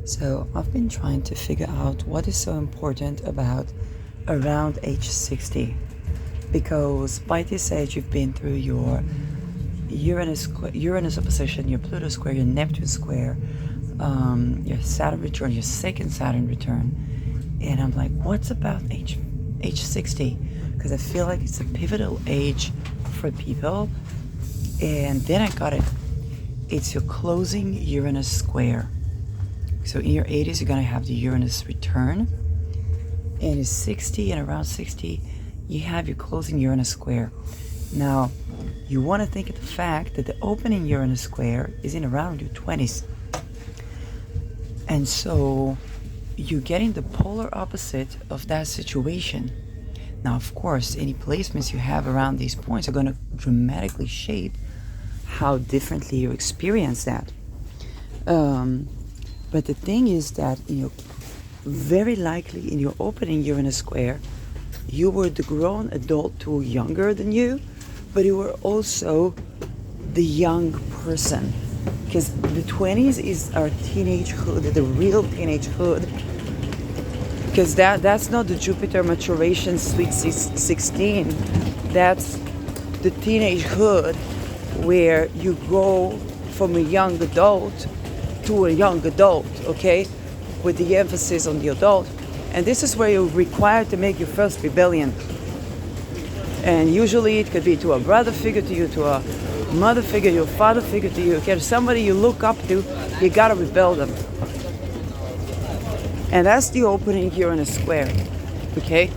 So I've been trying to figure out what is so important about around age 60, because by this age you've been through your Uranus opposition, your Pluto square, your Neptune square, your Saturn return, your second Saturn return, and I'm like, what's about age 60? Because I feel like it's a pivotal age for people. And then I got it. It's your closing Uranus square. So in your 80s, you're going to have the Uranus return. And in 60 and around 60, you have your closing Uranus square. Now, you want to think of the fact that the opening Uranus square is in around your 20s. And so you're getting the polar opposite of that situation. Now, of course, any placements you have around these points are going to dramatically shape how differently you experience that. But the thing is that, very likely in your opening Uranus square, you were the grown adult who were younger than you, but you were also the young person. Because the 20s is our teenagehood, the real teenagehood. Because that's not the Jupiter maturation sweet 16. That's the teenagehood where you go from a young adult to a young adult, okay? With the emphasis on the adult. And this is where you're required to make your first rebellion. And usually it could be to a brother figure to you, to a mother figure, your father figure to you, okay? Somebody you look up to, you gotta rebel them. And that's the opening Uranus square, okay?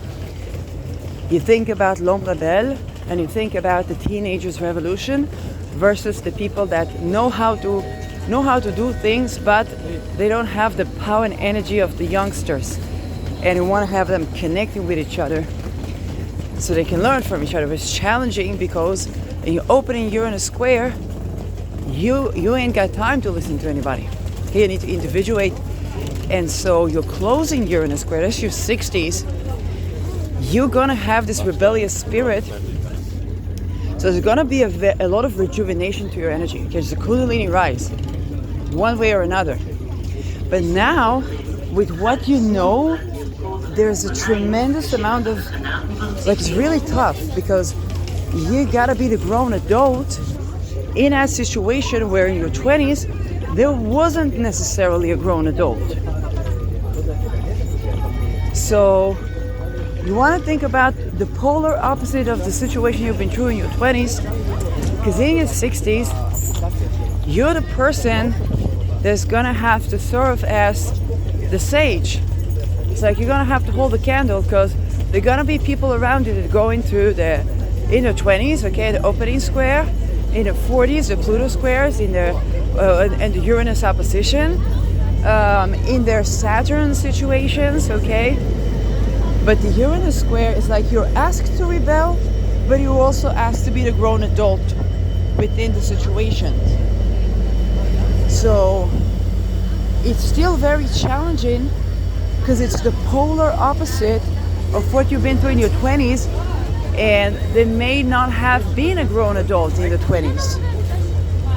You think about L'Homme Rebelle, and you think about the teenagers' revolution versus the people that know how to do things, but they don't have the power and energy of the youngsters. And you want to have them connecting with each other so they can learn from each other. It's challenging because in your opening Uranus square, you ain't got time to listen to anybody. You need to individuate. And so you're closing Uranus square, that's your 60s, you're gonna have this rebellious spirit. So there's gonna be a lot of rejuvenation to your energy. There's a Kundalini rise, one way or another. But now, with what you know, there's a tremendous amount of, it's really tough because you gotta be the grown adult in a situation where in your 20s, there wasn't necessarily a grown adult. So you want to think about the polar opposite of the situation you've been through in your 20s, because in your 60s, you're the person that's going to have to serve as the sage. It's like you're going to have to hold the candle, because there are going to be people around you that are going through in their 20s, okay, the opening square, in the 40s, the Pluto squares, and the Uranus opposition, in their Saturn situations, okay? But the Uranus square is like you're asked to rebel, but you're also asked to be the grown adult within the situation. So it's still very challenging because it's the polar opposite of what you've been through in your 20s, and they may not have been a grown adult in the 20s,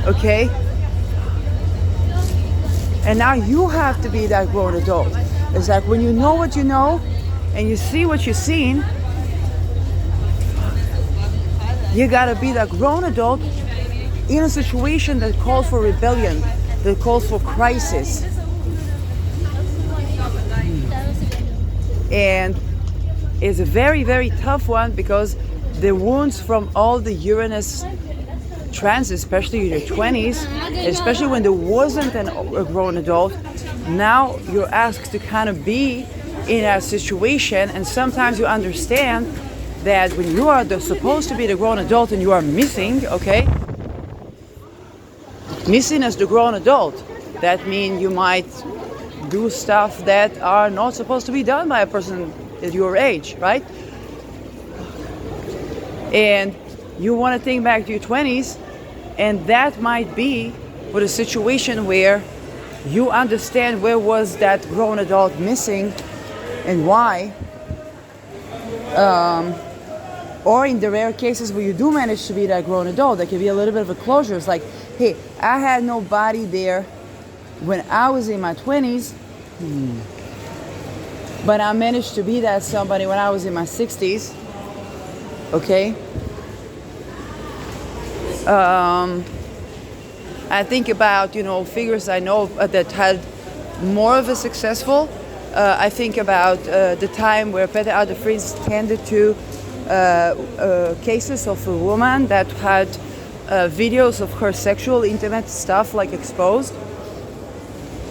okay? And now you have to be that grown adult. It's like when you know what you know and you see what you've seen, you gotta be that grown adult in a situation that calls for rebellion, that calls for crisis. And it's a very, very tough one because the wounds from all the Uranus transits, especially in your 20s, especially when there wasn't a grown adult, now you're asked to kind of be in a situation, and sometimes you understand that when you are supposed to be the grown adult and you are missing, okay? Missing as the grown adult, that means you might do stuff that are not supposed to be done by a person at your age, right? And you want to think back to your 20s, and that might be with a situation where you understand where was that grown adult missing and why. Or in the rare cases where you do manage to be that grown adult, there can be a little bit of a closure. It's like, hey, I had nobody there when I was in my 20s, but I managed to be that somebody when I was in my 60s. Okay? I think about, figures I know that had more of a successful. I think about the time where Peter R. de Vries tended to cases of a woman that had videos of her sexual intimate stuff like exposed.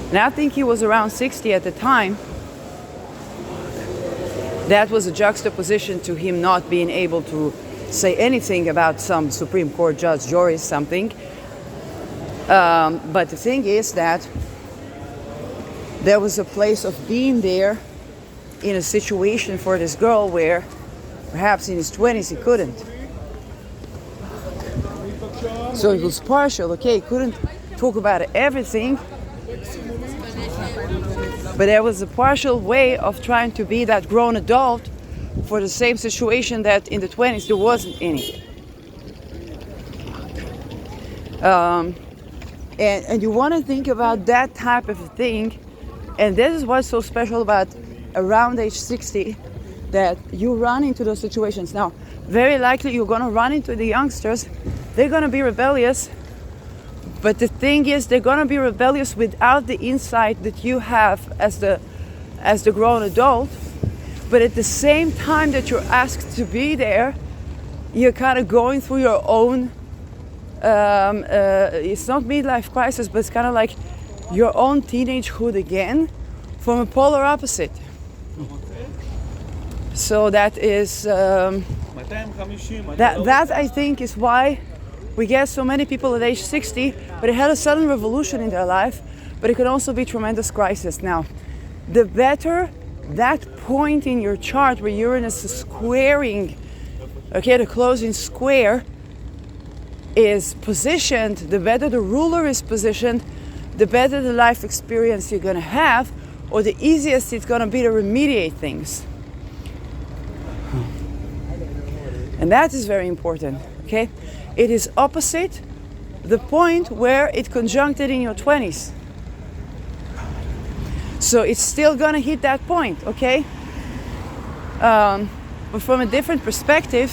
And I think he was around 60 at the time. That was a juxtaposition to him not being able to say anything about some Supreme Court judge, jury, something. But the thing is that there was a place of being there in a situation for this girl where perhaps in his 20s he couldn't. So it was partial, okay, he couldn't talk about everything, but there was a partial way of trying to be that grown adult for the same situation that in the 20s there wasn't any. And you want to think about that type of a thing, and this is what's so special about around age 60, that you run into those situations. Now, very likely you're going to run into the youngsters. They're going to be rebellious, but the thing is they're going to be rebellious without the insight that you have as the grown adult. But at the same time that you're asked to be there, you're kind of going through your own it's not midlife crisis, but it's kind of like your own teenagehood again, from a polar opposite. So that is that I think is why we get so many people at age 60, but it had a sudden revolution in their life, but it could also be tremendous crisis. Now, the better that point in your chart where Uranus is squaring, okay, the closing square is positioned, the better the ruler is positioned, the better the life experience you're going to have, or the easiest it's going to be to remediate things. And that is very important, okay? It is opposite the point where it conjuncted in your 20s. So it's still going to hit that point, okay? But from a different perspective,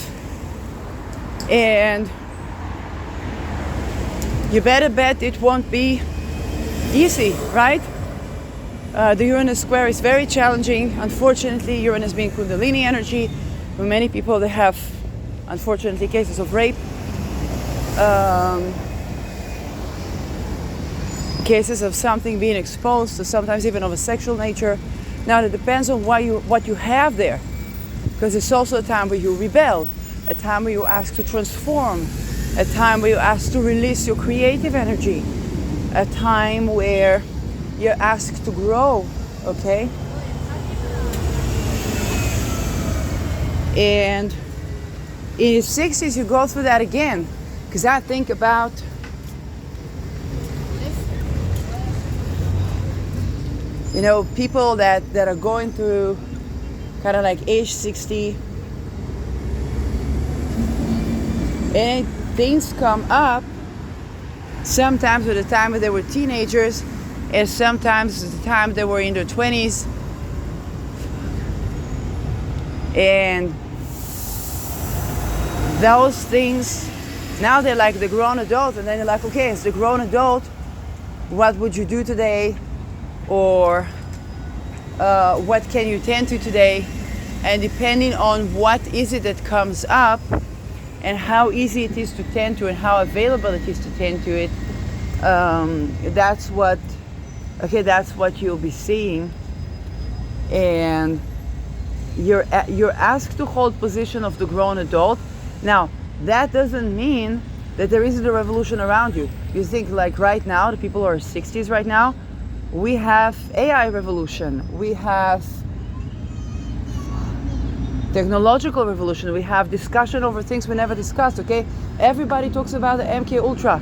and you better bet it won't be easy, right? The Uranus square is very challenging. Unfortunately, Uranus being Kundalini energy, for many people they have, unfortunately, cases of rape, cases of something being exposed, so sometimes even of a sexual nature. Now, it depends on what you have there, because it's also a time where you rebel, a time where you ask to transform, a time where you ask to release your creative energy, a time where you're asked to grow, okay? And in your 60s, you go through that again, because I think about people that are going through kind of like age 60, and things come up sometimes at the time when they were teenagers, and sometimes at the time they were in their 20s, and those things, now they're like the grown adult, and then they're like, okay, as the grown adult, what would you do today? Or what can you tend to today? And depending on what is it that comes up and how easy it is to tend to and how available it is to tend to it, that's what you'll be seeing. And you're asked to hold position of the grown adult. Now, that doesn't mean that there isn't a revolution around you. You think like right now, the people who are 60s right now, we have AI revolution, we have technological revolution, we have discussion over things we never discussed, okay? Everybody talks about the MK Ultra.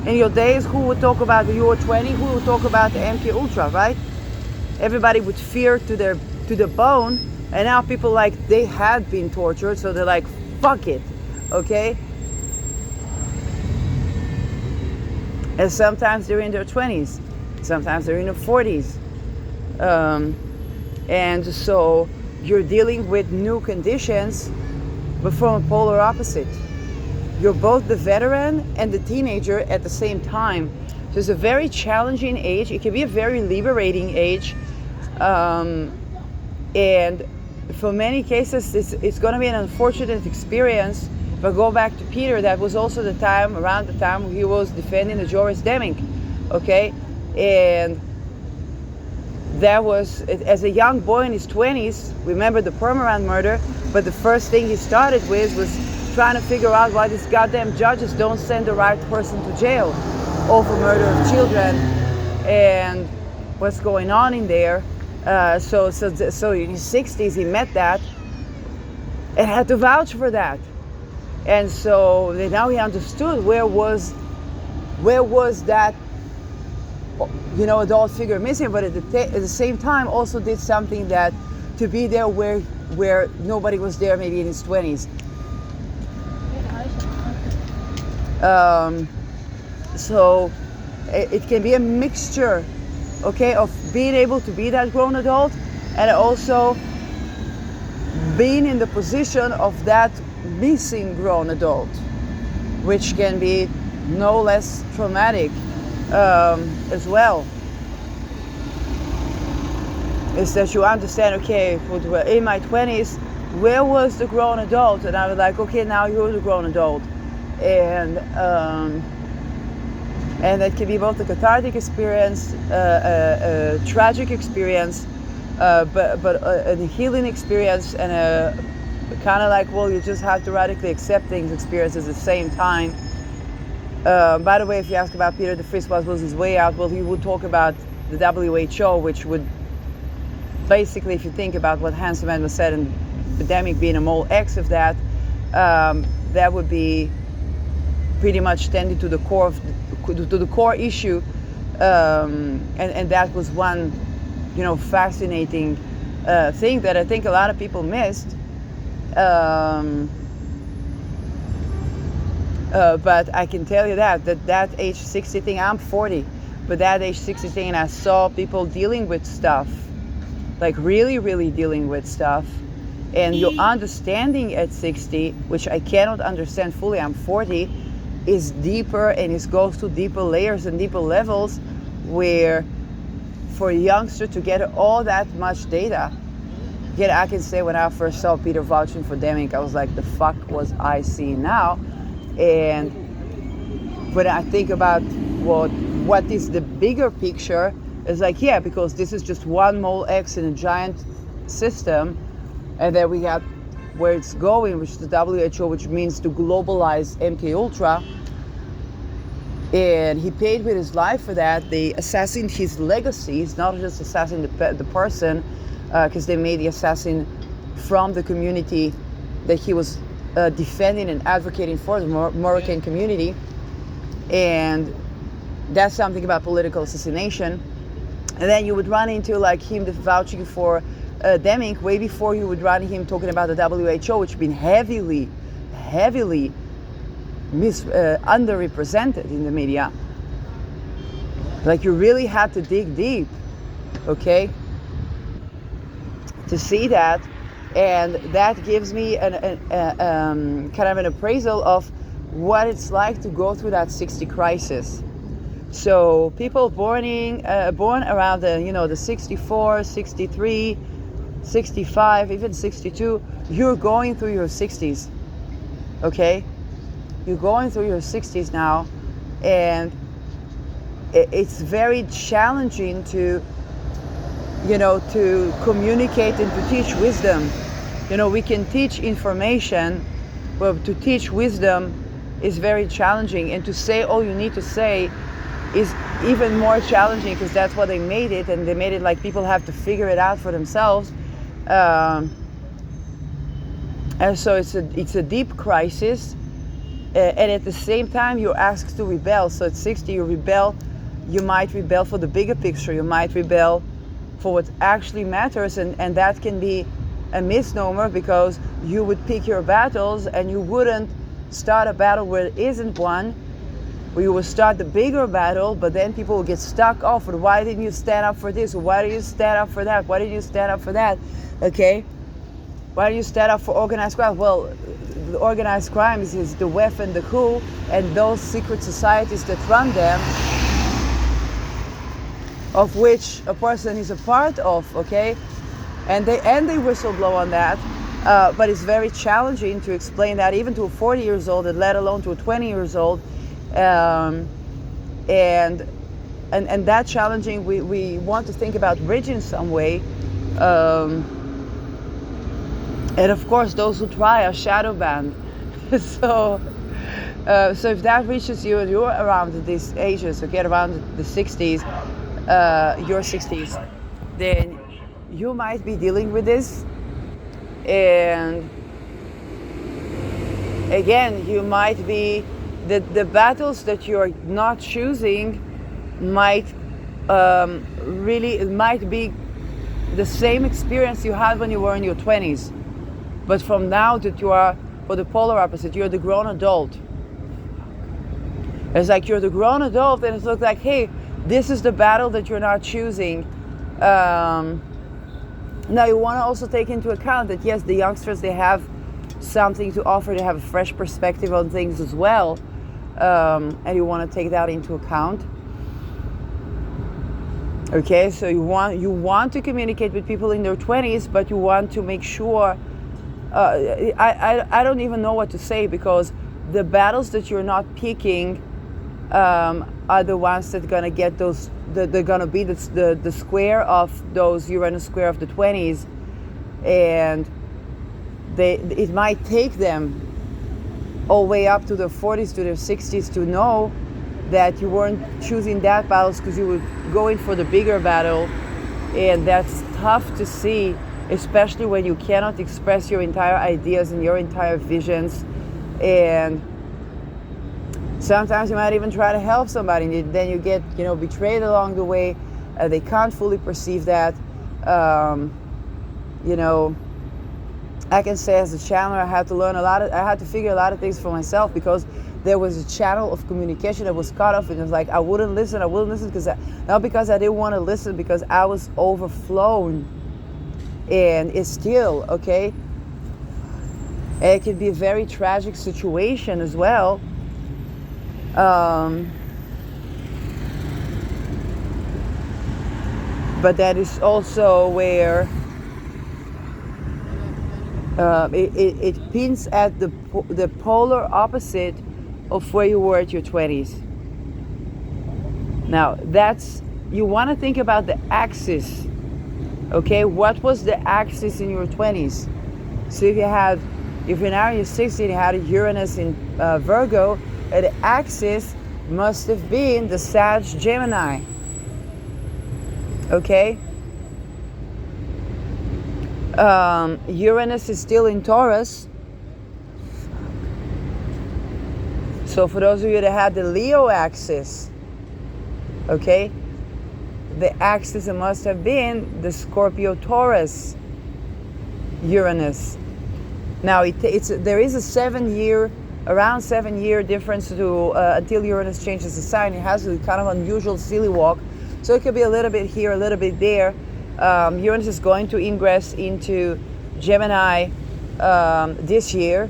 In your days, who would talk about the Euro 20? Who would talk about the MK Ultra, right? Everybody would fear to the bone, and now people like they had been tortured, so they're like, fuck it, okay? And sometimes they're in their 20s. Sometimes they're in their 40s. And so you're dealing with new conditions, but from a polar opposite. You're both the veteran and the teenager at the same time. So it's a very challenging age. It can be a very liberating age. And for many cases, it's going to be an unfortunate experience. If I go back to Peter, that was also around the time he was defending the Joris Deming, okay? And that was, as a young boy in his 20s, remember the Permarant murder, but the first thing he started with was trying to figure out why these goddamn judges don't send the right person to jail over murder of children and what's going on in there. So in his 60s he met that and had to vouch for that. And so now he understood where was that, you know, adult figure missing, but at the same time also did something that to be there where nobody was there, maybe in his 20s. So it can be a mixture, okay, of being able to be that grown adult and also being in the position of that missing grown adult, which can be no less traumatic as well. Is that you understand, okay, in my 20s, where was the grown adult? And I was like, okay, now you're the grown adult. And that can be both a cathartic experience, a tragic experience, but a healing experience, and a kind of like, well, you just have to radically accept things experiences at the same time. By the way, if you ask about Peter de Vries, what was his way out? Well, he would talk about the WHO, which would basically, if you think about what Hans Emanuel said, and epidemic being a mole X of that, that would be pretty much tending to the core issue, and that was one, you know, fascinating thing that I think a lot of people missed. But I can tell you that age 60 thing, I'm 40, but that age 60 thing, and I saw people dealing with stuff, like really, really dealing with stuff, and your understanding at 60, which I cannot understand fully, I'm 40, is deeper, and it goes to deeper layers and deeper levels, where for a youngster to get all that much data, yet I can say when I first saw Peter vouching for Deming, I was like, the fuck was I seeing now? And when I think about what is the bigger picture, it's like, yeah, because this is just one mole X in a giant system, and then we got where it's going, which is the WHO, which means to globalize MK Ultra. And he paid with his life for that. They assassinated his legacies, not just assassinating the person, because they made the assassin from the community that he was defending and advocating for, the Moroccan community. And that's something about political assassination. And then you would run into like him vouching for Deming way before you would run him talking about the WHO, which has been heavily underrepresented in the media. Like, you really had to dig deep, okay, to see that. And that gives me kind of an appraisal of what it's like to go through that 60 crisis. So people born around the 64, 63, 65, even 62, you're going through your 60s, okay? You're going through your 60s now, and it's very challenging to communicate and to teach wisdom. You know, we can teach information, but to teach wisdom is very challenging, and to say all you need to say is even more challenging, because that's what they made it, and they made it like people have to figure it out for themselves. And so it's a deep crisis, and at the same time you're asked to rebel. So at 60 you might rebel for the bigger picture, you might rebel for what actually matters, and that can be a misnomer, because you would pick your battles and you wouldn't start a battle where there isn't one, where you will start the bigger battle, but then people will get stuck off. Or why didn't you stand up for this? Or why did you stand up for that? Why did you stand up for that? Okay? Why do you stand up for organized crime? Well, the organized crime is the WEF and the WHO and those secret societies that run them, of which a person is a part of, okay? And they whistleblow on that, but it's very challenging to explain that even to a 40 years old, and let alone to a 20 years old. And that challenging, we want to think about bridging some way. And of course, those who try are shadow banned. So if that reaches you and you're around these ages, okay, around the 60s, your 60s, then you might be dealing with this. And again, you might be, the battles that you're not choosing might be the same experience you had when you were in your 20s. But from now that you are, for the polar opposite, you're the grown adult. It's like you're the grown adult, and it looks like, hey, this is the battle that you're not choosing. Now you want to also take into account that yes, the youngsters, they have something to offer, they have a fresh perspective on things as well, and you want to take that into account. Okay, so you want to communicate with people in their 20s, but you want to make sure. I don't even know what to say, because the battles that you're not picking are the ones that are gonna get those. They're gonna be the square of those Uranus square of the 20s, and it might take them all the way up to their 40s, to their 60s, to know that you weren't choosing that battles because you were going for the bigger battle, and that's tough to see. Especially when you cannot express your entire ideas and your entire visions. And sometimes you might even try to help somebody, and then you get, betrayed along the way. They can't fully perceive that. I can say as a channeler, I had to figure a lot of things for myself, because there was a channel of communication that was cut off, and it was like, I wouldn't listen not because I didn't want to listen, because I was overflown. And it's still, okay, it could be a very tragic situation as well. But that is also where it pins at the polar opposite of where you were at your 20s. Now, you want to think about the axis. Okay, what was the axis in your 20s? So if you're now in your 60s, you had a Uranus in Virgo, the axis must have been the Sag Gemini. Okay? Uranus is still in Taurus. So for those of you that had the Leo axis, okay, the axis must have been the Scorpio Taurus Uranus. Now there is a around 7 year difference until Uranus changes the sign. It has a kind of unusual silly walk, so it could be a little bit here, a little bit there. Uranus is going to ingress into Gemini this year,